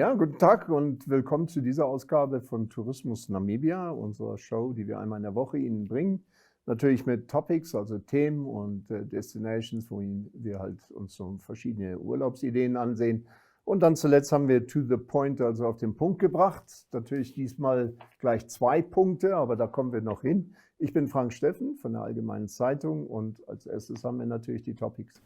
Ja, guten Tag und willkommen zu dieser Ausgabe von Tourismus Namibia, unserer Show, die wir einmal in der Woche Ihnen bringen. Natürlich mit Topics, also Themen und Destinations, wo wir halt uns so verschiedene Urlaubsideen ansehen. Und dann zuletzt haben wir To the Point, also auf den Punkt gebracht. Natürlich diesmal gleich 2 Punkte, aber da kommen wir noch hin. Ich bin Frank Steffen von der Allgemeinen Zeitung und als erstes haben wir natürlich die Topics.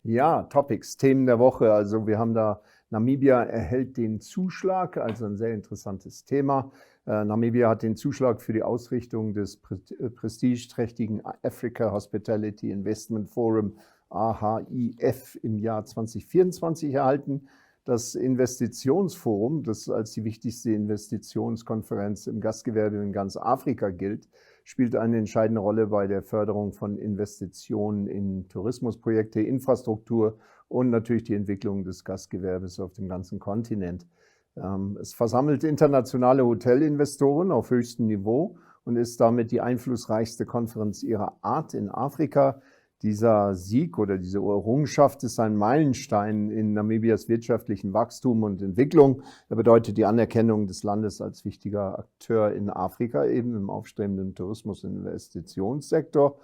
Ja, Topics, Themen der Woche. Also wir haben da, Namibia erhält den Zuschlag, also ein sehr interessantes Thema. Namibia hat den Zuschlag für die Ausrichtung des prestigeträchtigen Africa Hospitality Investment Forum AHIF im Jahr 2024 erhalten. Das Investitionsforum, das als die wichtigste Investitionskonferenz im Gastgewerbe in ganz Afrika gilt, spielt eine entscheidende Rolle bei der Förderung von Investitionen in Tourismusprojekte, Infrastruktur und natürlich die Entwicklung des Gastgewerbes auf dem ganzen Kontinent. Es versammelt internationale Hotelinvestoren auf höchstem Niveau und ist damit die einflussreichste Konferenz ihrer Art in Afrika. Dieser Sieg oder diese Errungenschaft ist ein Meilenstein in Namibias wirtschaftlichen Wachstum und Entwicklung. Er bedeutet die Anerkennung des Landes als wichtiger Akteur in Afrika, eben im aufstrebenden Tourismus- und Investitionssektor.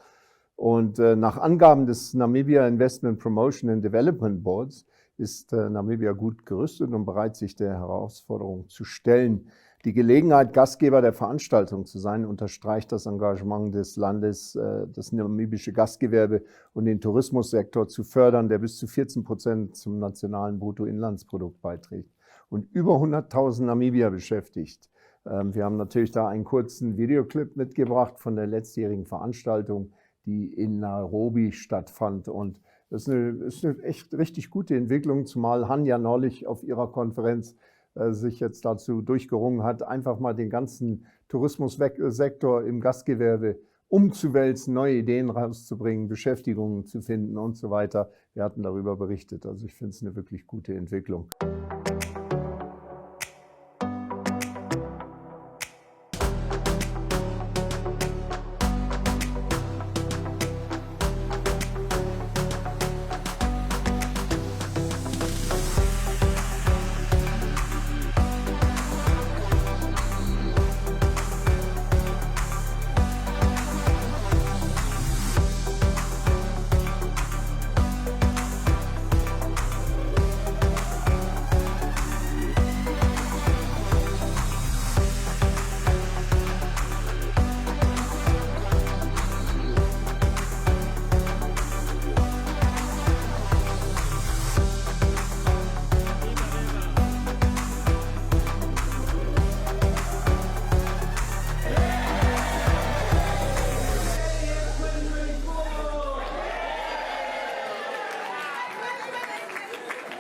Und nach Angaben des Namibia Investment Promotion and Development Boards ist Namibia gut gerüstet und bereit, sich der Herausforderung zu stellen. Die Gelegenheit, Gastgeber der Veranstaltung zu sein, unterstreicht das Engagement des Landes, das namibische Gastgewerbe und den Tourismussektor zu fördern, der bis zu 14% zum nationalen Bruttoinlandsprodukt beiträgt und über 100.000 Namibier beschäftigt. Wir haben natürlich da einen kurzen Videoclip mitgebracht von der letztjährigen Veranstaltung, die in Nairobi stattfand. Und das ist eine echt richtig gute Entwicklung, zumal Hanja neulich auf ihrer Konferenz sich jetzt dazu durchgerungen hat, einfach mal den ganzen Tourismussektor im Gastgewerbe umzuwälzen, neue Ideen rauszubringen, Beschäftigungen zu finden und so weiter. Wir hatten darüber berichtet. Also ich finde es eine wirklich gute Entwicklung.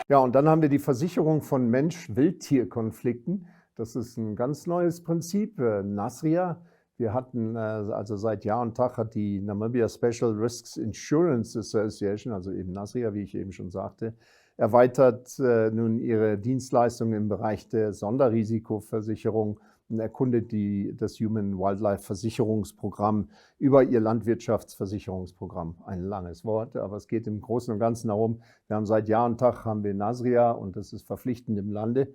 Ja, und dann haben wir die Versicherung von Mensch-Tier-Konflikten. Das ist ein ganz neues Prinzip, NASRIA. Wir hatten, also seit Jahr und Tag hat die Namibia Special Risks Insurance Association, also eben NASRIA, wie ich eben schon sagte, erweitert nun ihre Dienstleistungen im Bereich der Sonderrisikoversicherung und erkundet das Human Wildlife Versicherungsprogramm über ihr Landwirtschaftsversicherungsprogramm. Ein langes Wort, aber es geht im Großen und Ganzen darum, wir haben seit Jahr und Tag haben wir NASRIA und das ist verpflichtend im Lande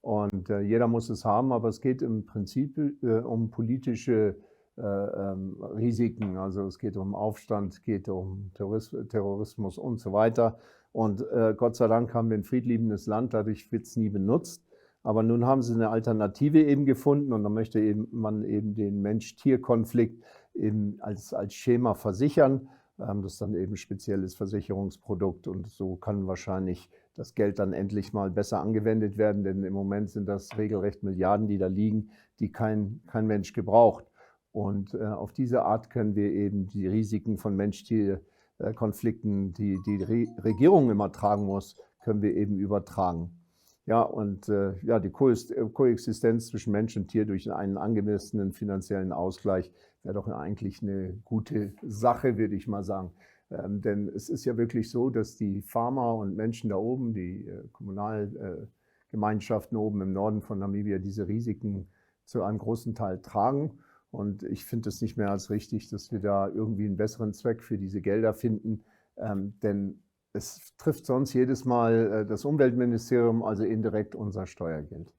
und jeder muss es haben, aber es geht im Prinzip um politische Risiken, also es geht um Aufstand, es geht um Terrorismus und so weiter. Und Gott sei Dank haben wir ein friedliebendes Land, dadurch wird es nie benutzt. Aber nun haben sie eine Alternative eben gefunden und dann möchte man eben den Mensch-Tier-Konflikt eben als Schema versichern. Das ist dann eben ein spezielles Versicherungsprodukt und so kann wahrscheinlich das Geld dann endlich mal besser angewendet werden, denn im Moment sind das regelrecht Milliarden, die da liegen, die kein Mensch gebraucht. Und auf diese Art können wir eben die Risiken von Mensch-Tier-Konflikten, die die Regierung immer tragen muss, können wir eben übertragen. Ja, und ja, die Koexistenz zwischen Mensch und Tier durch einen angemessenen finanziellen Ausgleich wäre doch eigentlich eine gute Sache, würde ich mal sagen. Denn es ist ja wirklich so, dass die Farmer und Menschen da oben, die Kommunalgemeinschaften oben im Norden von Namibia, diese Risiken zu einem großen Teil tragen. Und ich finde es nicht mehr als richtig, dass wir da irgendwie einen besseren Zweck für diese Gelder finden. Denn es trifft sonst jedes Mal das Umweltministerium, also indirekt unser Steuergeld.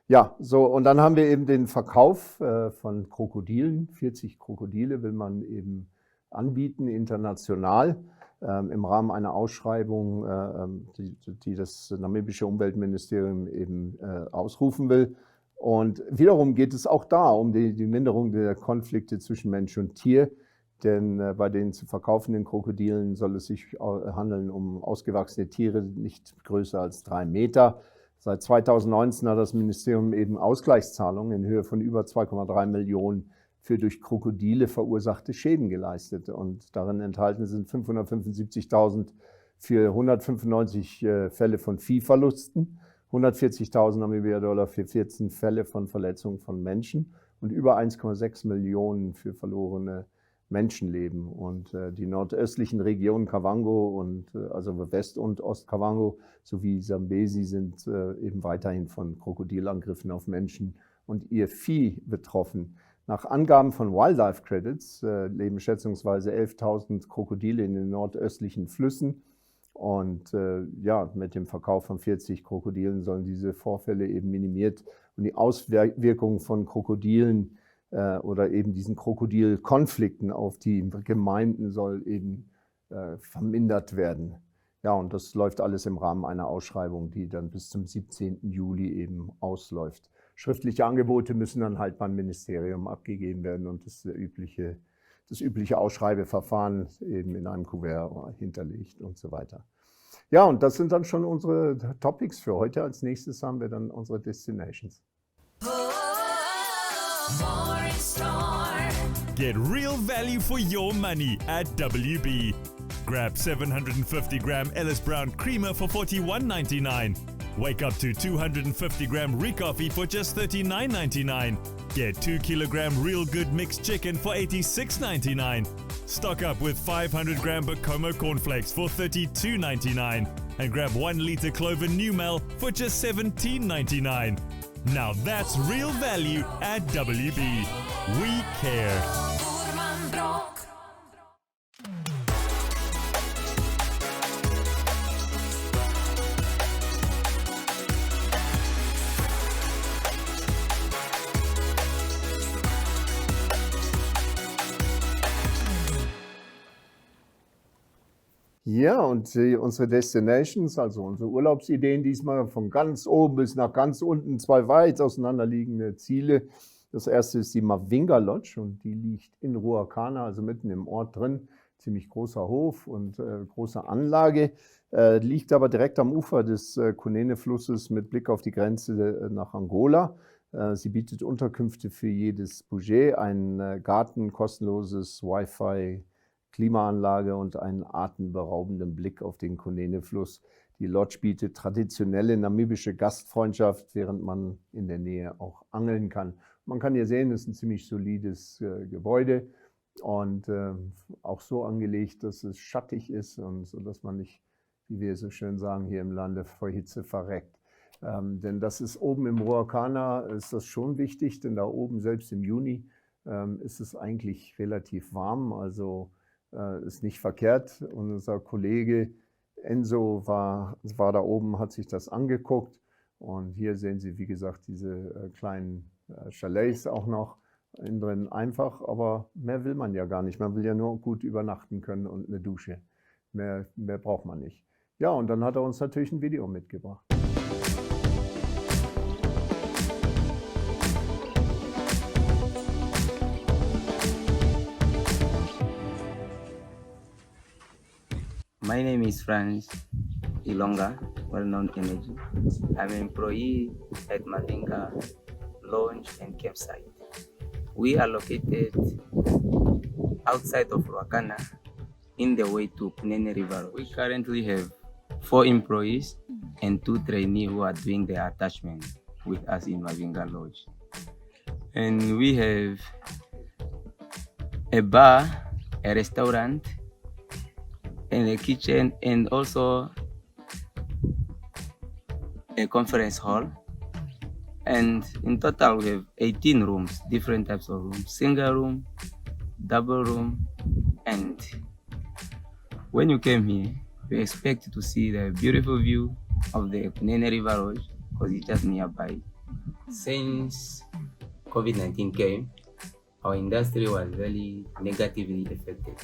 Ja, so, und dann haben wir eben den Verkauf von Krokodilen. 40 Krokodile will man eben anbieten, international, im Rahmen einer Ausschreibung, die das namibische Umweltministerium eben ausrufen will. Und wiederum geht es auch da um die Minderung der Konflikte zwischen Mensch und Tier, denn bei den zu verkaufenden Krokodilen soll es sich handeln um ausgewachsene Tiere, nicht größer als 3 Meter. Seit 2019 hat das Ministerium eben Ausgleichszahlungen in Höhe von über 2,3 Millionen für durch Krokodile verursachte Schäden geleistet. Und darin enthalten sind 575.000 für 195 Fälle von Viehverlusten, 140.000 Namibia-Dollar für 14 Fälle von Verletzungen von Menschen und über 1,6 Millionen für verlorene Menschenleben. Und die nordöstlichen Regionen Kavango und also West- und Ost-Kavango sowie Sambesi sind eben weiterhin von Krokodilangriffen auf Menschen und ihr Vieh betroffen. Nach Angaben von Wildlife Credits leben schätzungsweise 11.000 Krokodile in den nordöstlichen Flüssen. Und ja, mit dem Verkauf von 40 Krokodilen sollen diese Vorfälle eben minimiert und die Auswirkungen von Krokodilen oder eben diesen Krokodil-Konflikten auf die Gemeinden soll eben vermindert werden. Ja, und das läuft alles im Rahmen einer Ausschreibung, die dann bis zum 17. Juli eben ausläuft. Schriftliche Angebote müssen dann halt beim Ministerium abgegeben werden und das übliche Ausschreibeverfahren eben in einem Kuvert hinterlegt und so weiter. Ja, und das sind dann schon unsere Topics für heute. Als nächstes haben wir dann unsere Destinations. Get real value for your money at WB. Grab 750-gram Ellis Brown Creamer for $41.99. Wake up to 250-gram Recoffee for just $39.99. Get 2-kilogram Real Good Mixed Chicken for $86.99. Stock up with 500-gram Bacomo Cornflakes for $32.99. And grab 1-liter Clover New Mel for just $17.99. Now that's real value at WB. We care. Ja, und unsere Destinations, also unsere Urlaubsideen diesmal von ganz oben bis nach ganz unten, 2 weit auseinanderliegende Ziele. Das erste ist die Mavinga Lodge und die liegt in Ruacana, also mitten im Ort drin. Ziemlich großer Hof und große Anlage, liegt aber direkt am Ufer des Kunene-Flusses mit Blick auf die Grenze nach Angola. Sie bietet Unterkünfte für jedes Budget, einen Garten, kostenloses Wi-Fi, Klimaanlage und einen atemberaubenden Blick auf den Kunene-Fluss. Die Lodge bietet traditionelle namibische Gastfreundschaft, während man in der Nähe auch angeln kann. Man kann hier sehen, es ist ein ziemlich solides Gebäude und auch so angelegt, dass es schattig ist und so, dass man nicht, wie wir so schön sagen, hier im Lande vor Hitze verreckt. Denn das ist oben im Ruacana, ist das schon wichtig, denn da oben, selbst im Juni, ist es eigentlich relativ warm, also ist nicht verkehrt. Und unser Kollege Enzo war da oben, hat sich das angeguckt. Und hier sehen Sie, wie gesagt, diese kleinen Chalets auch noch innen drin. Einfach, aber mehr will man ja gar nicht. Man will ja nur gut übernachten können und eine Dusche. Mehr braucht man nicht. Ja, und dann hat er uns natürlich ein Video mitgebracht. My name is Franz Ilonga, well-known energy. I'm an employee at Mavinga Lodge and Campsite. We are located outside of Ruacana in the way to Kunene River. We currently have 4 employees and 2 trainees who are doing their attachment with us in Mavinga Lodge. And we have a bar, a restaurant, and a kitchen, and also a conference hall. And in total we have 18 rooms, different types of rooms, single room, double room. And when you came here, We expect to see the beautiful view of the Kunene River Lodge because it's just nearby. Since COVID-19 came, our industry was very negatively affected.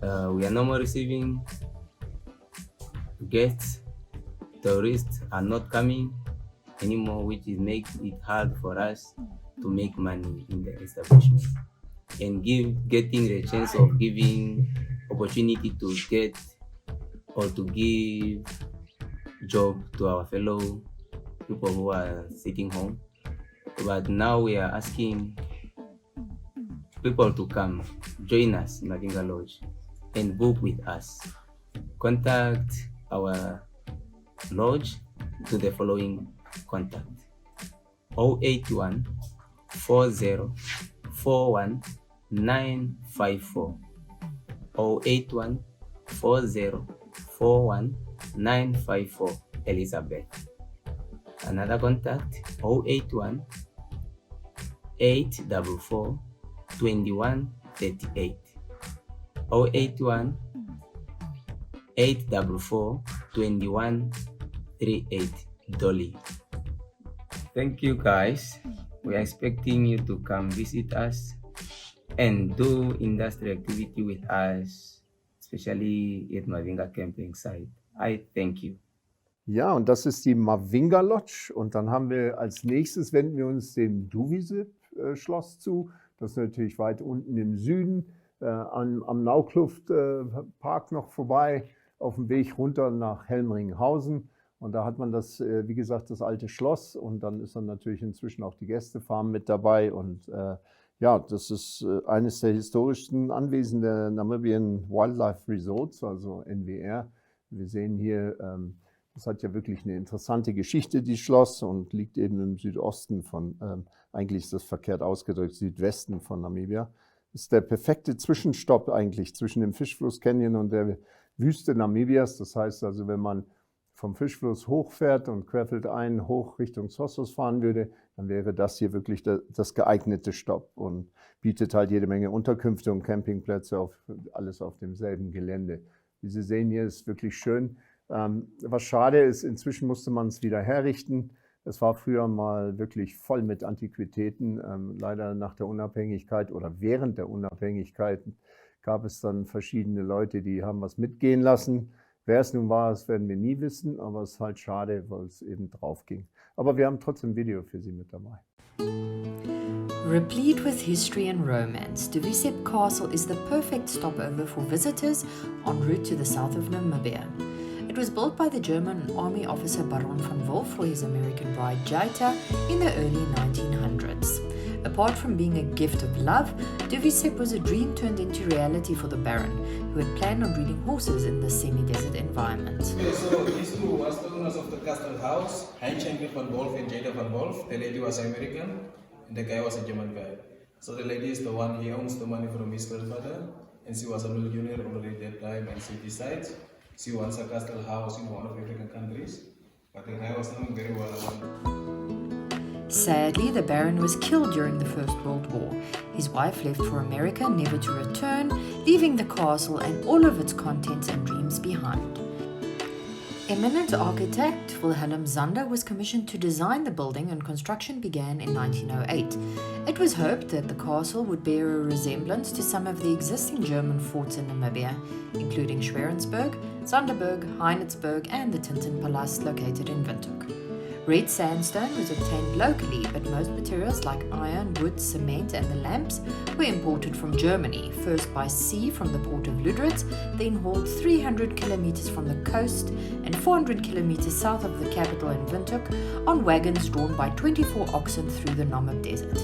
We are no more receiving guests. Tourists are not coming anymore, which is making it hard for us to make money in the establishment and getting the chance of giving opportunity to get or to give job to our fellow people who are sitting home. But now we are asking people to come join us in Mavinga Lodge and book with us. Contact our lodge to the following contact: 081 40 41 954, 081 40 41 954, Elizabeth. Another contact: 081 844 2138, 081 844 2138, Dolly. Thank you guys. We are expecting you to come visit us and do industry activity with us, especially at Mavinga camping site. I thank you. Ja, und das ist die Mavinga Lodge. Und dann haben wir als nächstes, wenden wir uns dem Duwisib-Schloss zu. Das ist natürlich weit unten im Süden, am Naukluft-Park noch vorbei, auf dem Weg runter nach Helmringhausen. Und da hat man das, wie gesagt, das alte Schloss. Und dann ist dann natürlich inzwischen auch die Gästefarm mit dabei. Und ja, das ist eines der historischsten Anwesen der Namibian Wildlife Resorts, also NWR. Wir sehen hier, das hat ja wirklich eine interessante Geschichte, dieses Schloss, und liegt eben im Südosten von, eigentlich ist das verkehrt ausgedrückt, Südwesten von Namibia. Das ist der perfekte Zwischenstopp eigentlich zwischen dem Fischfluss Canyon und der Wüste Namibias. Das heißt also, wenn man vom Fischfluss hochfährt und querfeldein hoch Richtung Sossos fahren würde, dann wäre das hier wirklich das geeignete Stopp und bietet halt jede Menge Unterkünfte und Campingplätze, alles auf demselben Gelände. Wie Sie sehen, hier ist wirklich schön. Was schade ist, inzwischen musste man es wieder herrichten. Es war früher mal wirklich voll mit Antiquitäten. Leider nach der Unabhängigkeit oder während der Unabhängigkeit gab es dann verschiedene Leute, die haben was mitgehen lassen. Wer es nun war, das werden wir nie wissen, aber es ist halt schade, weil es eben drauf ging. Aber wir haben trotzdem ein Video für Sie mit dabei. Replete with history and romance, Duwisib Castle is the perfect stopover for visitors en route to the south of Namibia. It was built by the German army officer Baron von Wolf for his American bride Jaita in the early 1900s. Apart from being a gift of love, Duwisib was a dream turned into reality for the Baron, who had planned on breeding horses in this semi-desert environment. Okay, so these two was the owners of the castle house, Heinz von Wolf and Jaita von Wolf. The lady was American, and the guy was a German guy. So the lady is the one, he owns the money from his grandfather, and she was a millionaire already at that time, and she decides she wants a castle house in one of the African countries, but the guy was not very well known. Sadly, the Baron was killed during the First World War. His wife left for America, never to return, leaving the castle and all of its contents and dreams behind. Eminent architect Wilhelm Zander was commissioned to design the building, and construction began in 1908. It was hoped that the castle would bear a resemblance to some of the existing German forts in Namibia, including Schwerensberg, Zanderberg, Heinetzberg, and the Tintenpalast located in Windhoek. Red sandstone was obtained locally, but most materials like iron, wood, cement, and the lamps were imported from Germany, first by sea from the port of Lüderitz, then hauled 300 kilometers from the coast and 400 kilometers south of the capital in Windhoek on wagons drawn by 24 oxen through the Namib Desert.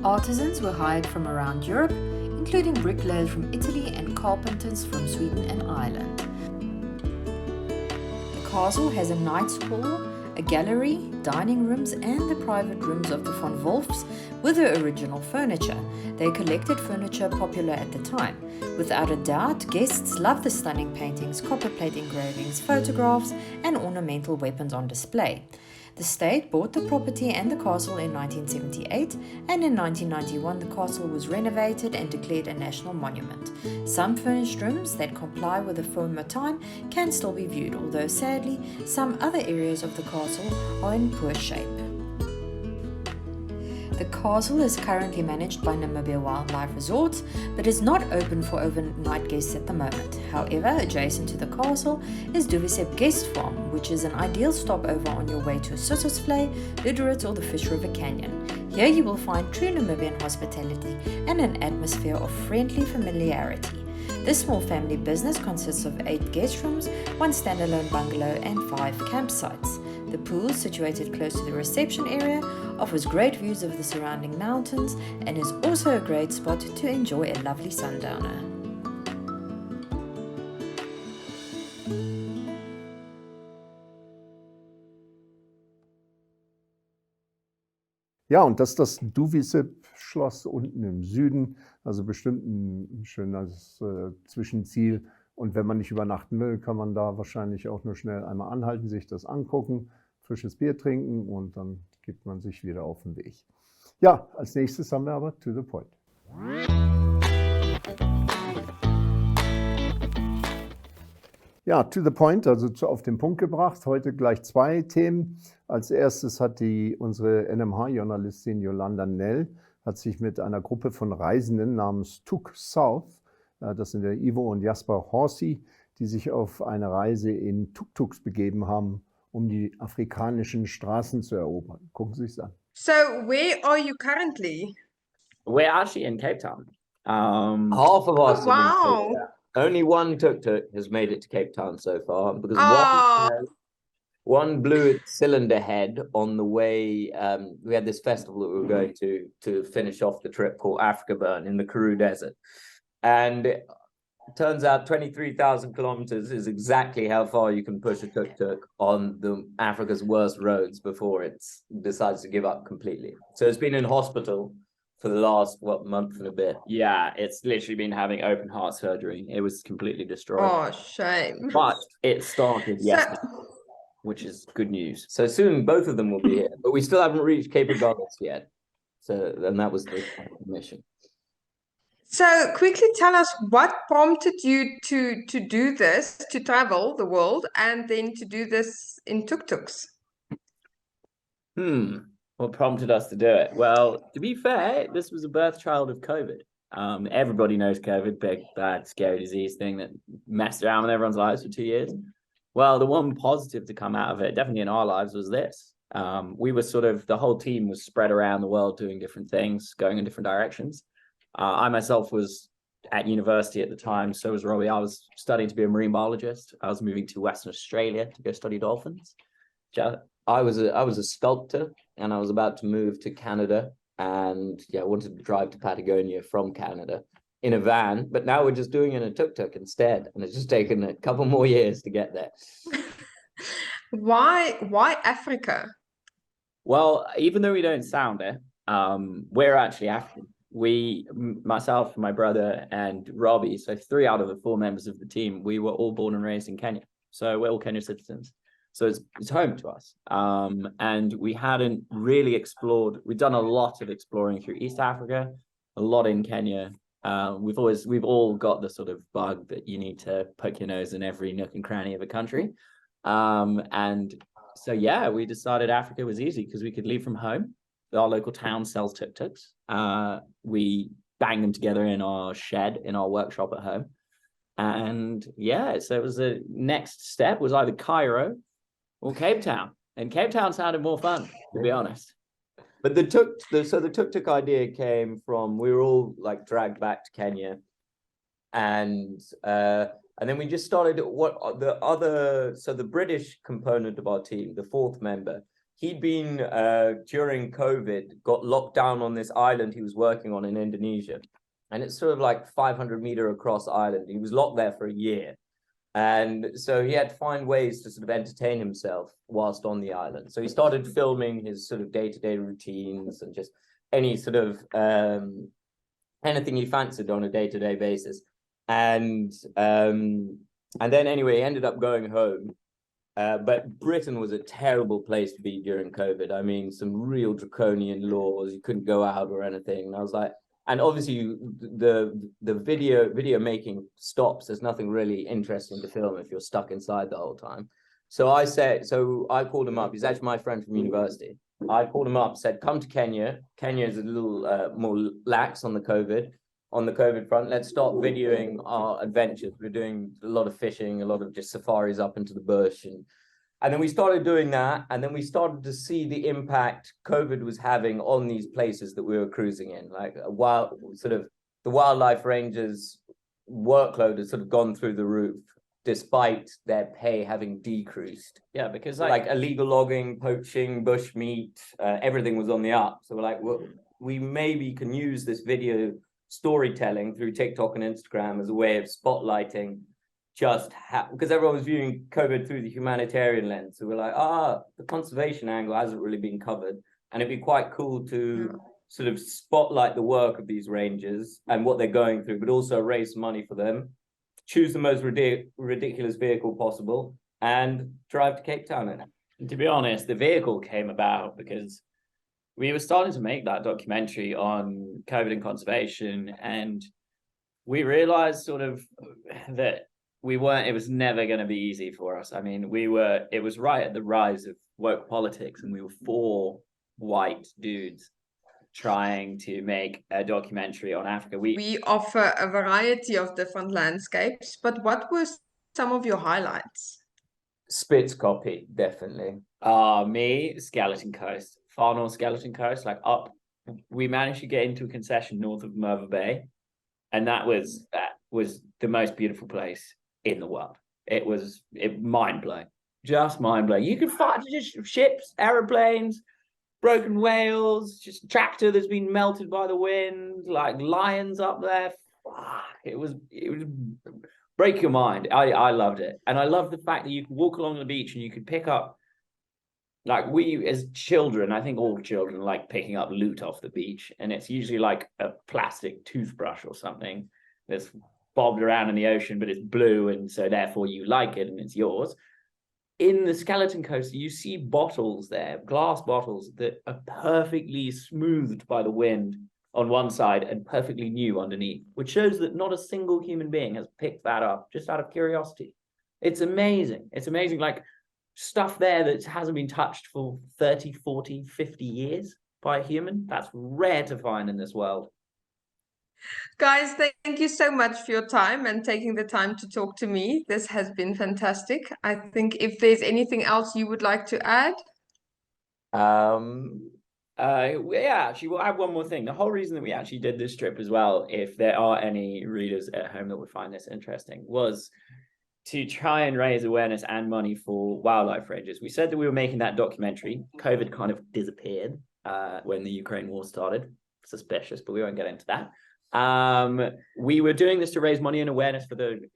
Artisans were hired from around Europe, including bricklayers from Italy and carpenters from Sweden and Ireland. The castle has a knight's hall, a gallery, dining rooms, and the private rooms of the von Wolfs with the original furniture. They collected furniture popular at the time. Without a doubt, guests loved the stunning paintings, copperplate engravings, photographs, and ornamental weapons on display. The state bought the property and the castle in 1978, and in 1991 the castle was renovated and declared a national monument. Some furnished rooms that comply with the former time can still be viewed, although sadly some other areas of the castle are in poor shape. The castle is currently managed by Namibia Wildlife Resorts, but is not open for overnight guests at the moment. However, adjacent to the castle is Duwisib Guest Farm, which is an ideal stopover on your way to Sossusvlei, Luderitz or the Fish River Canyon. Here you will find true Namibian hospitality and an atmosphere of friendly familiarity. This small family business consists of 8 guest rooms, 1 standalone bungalow and 5 campsites. The pool, situated close to the reception area, offers great views of the surrounding mountains and is also a great spot to enjoy a lovely sundowner. Ja, und das ist das Duwisib-Schloss unten im Süden, also bestimmt ein schönes Zwischenziel. Und wenn man nicht übernachten will, kann man da wahrscheinlich auch nur schnell einmal anhalten, sich das angucken, frisches Bier trinken und dann gibt man sich wieder auf den Weg. Ja, als nächstes haben wir aber To the Point. Ja, To the Point, also auf den Punkt gebracht. Heute gleich 2 Themen. Als erstes hat unsere NMH-Journalistin Yolanda Nell hat sich mit einer Gruppe von Reisenden namens Tuk-South, das sind der Ivo und Jasper Horsey, die sich auf eine Reise in Tuk-Tuks begeben haben, um die afrikanischen Straßen zu erobern. Gucken Sie sich's an. So, where are you currently? We're actually in Cape Town. Half of us. Oh, wow. Only one tuk-tuk has made it to Cape Town so far because Oh. one blew its cylinder head on the way. We had this festival that we were going to finish off the trip called Africa Burn in the Karoo Desert. And it turns out 23,000 kilometers is exactly how far you can push a tuk-tuk on Africa's worst roads before it decides to give up completely. So it's been in hospital for the last, month and a bit. Yeah, it's literally been having open heart surgery. It was completely destroyed. Oh, shame. But it started yesterday, which is good news. So soon both of them will be here, but we still haven't reached Cape Agulhas yet. And that was the mission. So quickly tell us what prompted you to do this, to travel the world, and then to do this in tuk-tuks? What prompted us to do it? Well, to be fair, this was a birth child of COVID. Everybody knows COVID, big, bad, scary disease thing that messed around with everyone's lives for 2 years. Well, the one positive to come out of it, definitely in our lives, was this. We were the whole team was spread around the world doing different things, going in different directions. I myself was at university at the time, so was Robbie. I was studying to be a marine biologist. I was moving to Western Australia to go study dolphins. I was a sculptor, and I was about to move to Canada, and I wanted to drive to Patagonia from Canada in a van, but now we're just doing it in a tuk-tuk instead, and it's just taken a couple more years to get there. Why Africa? Well, even though we don't sound it, we're actually African. Myself, my brother, and Robbie, so 3 out of the 4 members of the team, we were all born and raised in Kenya. So we're all Kenyan citizens. So it's home to us. And we hadn't really explored. We've done a lot of exploring through East Africa, a lot in Kenya. We've all got the sort of bug that you need to poke your nose in every nook and cranny of a country. And so, we decided Africa was easy because we could leave from home. Our local town sells tuk-tuks. We bang them together in our shed, in our workshop at home. And so it was the next step was either Cairo or Cape Town. And Cape Town sounded more fun, to be honest. But the tuk-tuk idea came from, we were all dragged back to Kenya. And then we just started the British component of our team, the 4th member, he'd been, during COVID, got locked down on this island he was working on in Indonesia. And it's 500-meter across island. He was locked there for a year. And so he had to find ways to entertain himself whilst on the island. So he started filming his day-to-day routines and just any anything he fancied on a day-to-day basis. And then anyway, he ended up going home. But Britain was a terrible place to be during COVID. I mean, some real draconian laws. You couldn't go out or anything. And I was like, and obviously the video making stops. There's nothing really interesting to film if you're stuck inside the whole time. So I called him up. He's actually my friend from university. I called him up, said, come to Kenya. Kenya is a little more lax on the COVID front. Let's start videoing our adventures. We're doing a lot of fishing, a lot of just safaris up into the bush. And then we started doing that. And then we started to see the impact COVID was having on these places that we were cruising in. Like the wildlife rangers' workload has sort of gone through the roof, despite their pay having decreased. Yeah, because like illegal logging, poaching, bushmeat, everything was on the up. So we're like, well, we maybe can use this video storytelling through TikTok and Instagram as a way of spotlighting just how, because everyone was viewing COVID through the humanitarian lens. So we're like, the conservation angle hasn't really been covered. And it'd be quite cool to sort of spotlight the work of these rangers and what they're going through, but also raise money for them, choose the most ridiculous vehicle possible, and drive to Cape Town in it. And to be honest, the vehicle came about because we were starting to make that documentary on COVID and conservation, and we realized sort of that it was never going to be easy for us. I mean, it was right at the rise of woke politics, and we were 4 white dudes trying to make a documentary on Africa. We offer a variety of different landscapes, but what were some of your highlights? Spitz copy, definitely. Me, Skeleton Coast, far north Skeleton Coast, like up. We managed to get into a concession north of Merva Bay, and that was the most beautiful place in the world. It was mind-blowing, just mind-blowing. You could find just ships, aeroplanes, broken whales, just a tractor that's been melted by the wind, like lions up there. It was break your mind. I loved it. And I loved the fact that you could walk along the beach and you could pick up, like we as children, I think all children like picking up loot off the beach. And it's usually like a plastic toothbrush or something that's bobbed around in the ocean, but it's blue. And so therefore you like it and it's yours. In the Skeleton Coast, you see bottles there, glass bottles that are perfectly smoothed by the wind on one side and perfectly new underneath, which shows that not a single human being has picked that up just out of curiosity. It's amazing. It's amazing, like stuff there that hasn't been touched for 30, 40, 50 years by a human. That's rare to find in this world. Guys, thank you so much for your time and taking the time to talk to me. This has been fantastic. I think if there's anything else you would like to add. Actually, we'll add one more thing. The whole reason that we actually did this trip as well, if there are any readers at home that would find this interesting, was to try and raise awareness and money for wildlife rangers. We said that we were making that documentary. COVID kind of disappeared when the Ukraine war started. Suspicious, but we won't get into that. We were doing this to raise money and awareness for the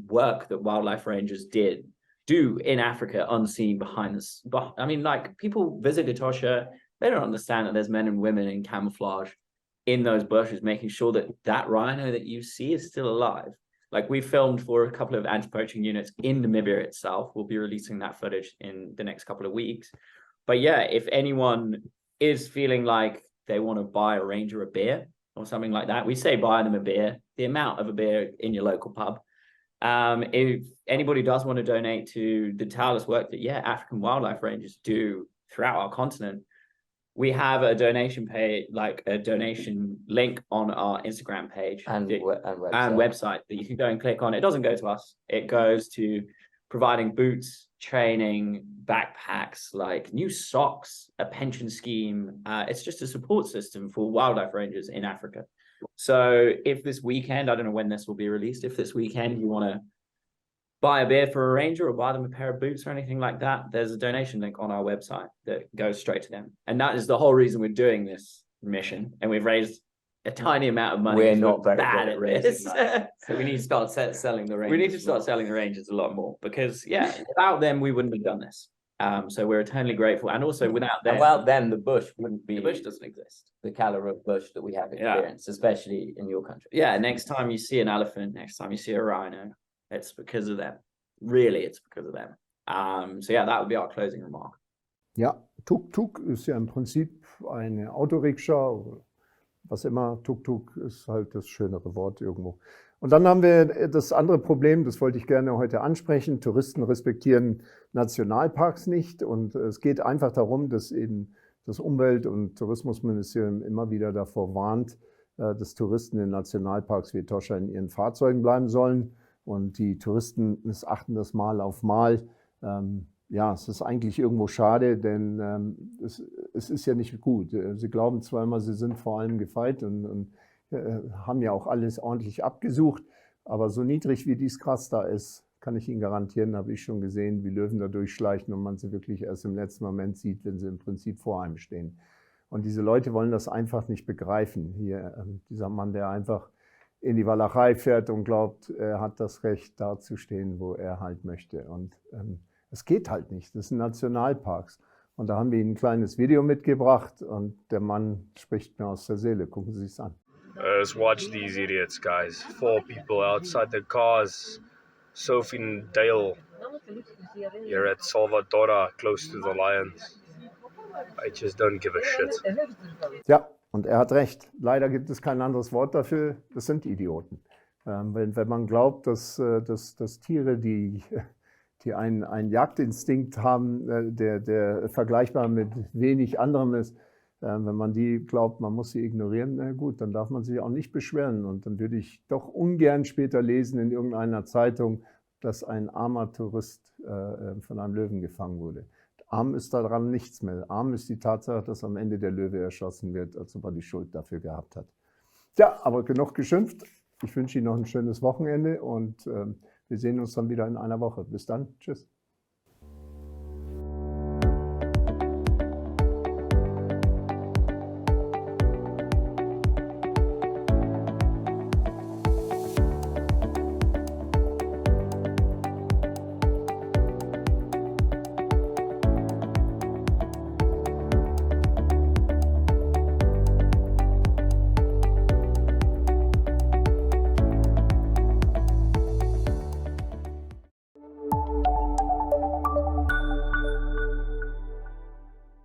work that wildlife rangers do in Africa, unseen behind this. But I mean, like, people visit Etosha, they don't understand that there's men and women in camouflage in those bushes, making sure that that rhino that you see is still alive. Like, we filmed for a couple of anti-poaching units in Namibia itself. We'll be releasing that footage in the next couple of weeks. But yeah, if anyone is feeling like they want to buy a ranger a beer or something like that, we say buy them a beer, the amount of a beer in your local pub. If anybody does want to donate to the tireless work that African wildlife rangers do throughout our continent, we have a donation page, like a donation link on our Instagram page and website that you can go and click on. It doesn't go to us. It goes to providing boots, training, backpacks, like new socks, a pension scheme. It's just a support system for wildlife rangers in Africa. So if this weekend, I don't know when this will be released, if this weekend you want to buy a beer for a ranger or buy them a pair of boots or anything like that, there's a donation link on our website that goes straight to them. And that is the whole reason we're doing this mission. And we've raised a tiny amount of money. We're not very bad at raising money. So we need to start selling the rangers. We need to start selling the rangers a lot more because, without them, we wouldn't have done this. So we're eternally grateful. And also without them, the bush wouldn't be. The bush doesn't exist. The caliber of bush that we have experienced, especially in your country. Yeah, next time you see an elephant, next time you see a rhino, it's because of them. Really, it's because of them. So yeah, that would be our closing remark. Ja, Tuk-Tuk ist ja im Prinzip eine Autorikscha oder was immer. Tuk-Tuk ist halt das schönere Wort irgendwo. Und dann haben wir das andere Problem, das wollte ich gerne heute ansprechen. Touristen respektieren Nationalparks nicht und es geht einfach darum, dass eben das Umwelt- und Tourismusministerium immer wieder davor warnt, dass Touristen in Nationalparks wie Etosha in ihren Fahrzeugen bleiben sollen. Und die Touristen missachten das Mal auf Mal. Ja, es ist eigentlich irgendwo schade, denn es ist ja nicht gut. Sie glauben zwar immer, sie sind vor allem gefeit und haben ja auch alles ordentlich abgesucht, aber so niedrig wie dies Gras da ist, kann ich Ihnen garantieren, habe ich schon gesehen, wie Löwen da durchschleichen und man sie wirklich erst im letzten Moment sieht, wenn sie im Prinzip vor einem stehen. Und diese Leute wollen das einfach nicht begreifen. Hier dieser Mann, der einfach in die Walachei fährt und glaubt, er hat das Recht, da zu stehen, wo er halt möchte. Und es geht halt nicht. Das sind Nationalparks. Und da haben wir Ihnen ein kleines Video mitgebracht und der Mann spricht mir aus der Seele. Gucken Sie sich's an. Let's watch these idiots, guys. 4 people outside the cars. Sophie and Dale. You're at Salvador, close to the lions. I just don't give a shit. Ja, und er hat recht. Leider gibt es kein anderes Wort dafür. Das sind Idioten. Wenn man glaubt, dass Tiere, die einen Jagdinstinkt haben, der vergleichbar mit wenig anderem ist, wenn man die glaubt, man muss sie ignorieren, na gut, dann darf man sich auch nicht beschweren. Und dann würde ich doch ungern später lesen in irgendeiner Zeitung, dass ein armer Tourist von einem Löwen gefangen wurde. Arm ist daran nichts mehr. Arm ist die Tatsache, dass am Ende der Löwe erschossen wird, als ob er die Schuld dafür gehabt hat. Ja, aber genug geschimpft. Ich wünsche Ihnen noch ein schönes Wochenende und wir sehen uns dann wieder in einer Woche. Bis dann. Tschüss.